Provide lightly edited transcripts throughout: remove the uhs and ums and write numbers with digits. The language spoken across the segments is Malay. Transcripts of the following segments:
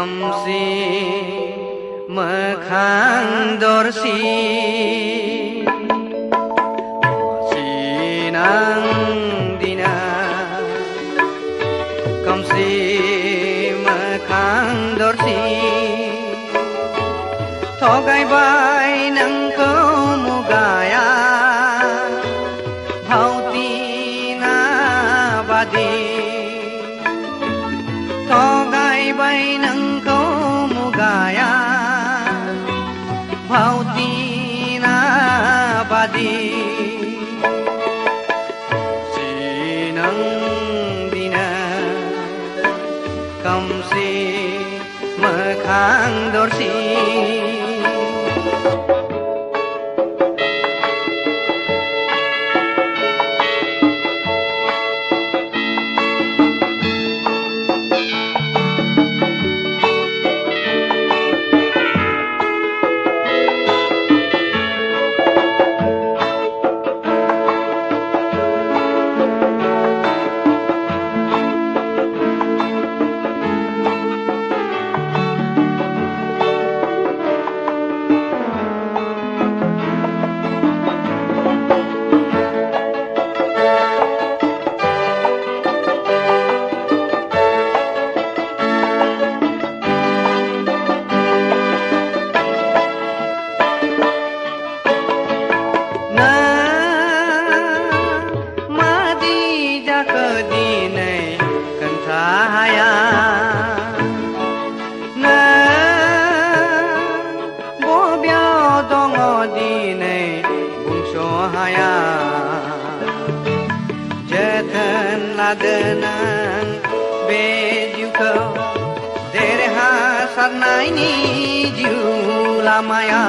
Kamsi mekhang dorsi sinang dina Kamsi mekhang dorsi thogai bai nang kau mugaya bhautina badi thogai bai nang kau mugaya bhautina badi sinang dina Kamsi mekhang dorsi kedinai kentahaya na bobiao dongo dinai bungso haya jatan ladenang bejuko derha sarnai ni julamaya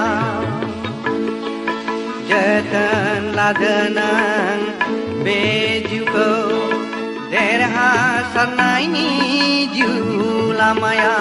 jatan ladenang bejuko derha sarnai ni julamaya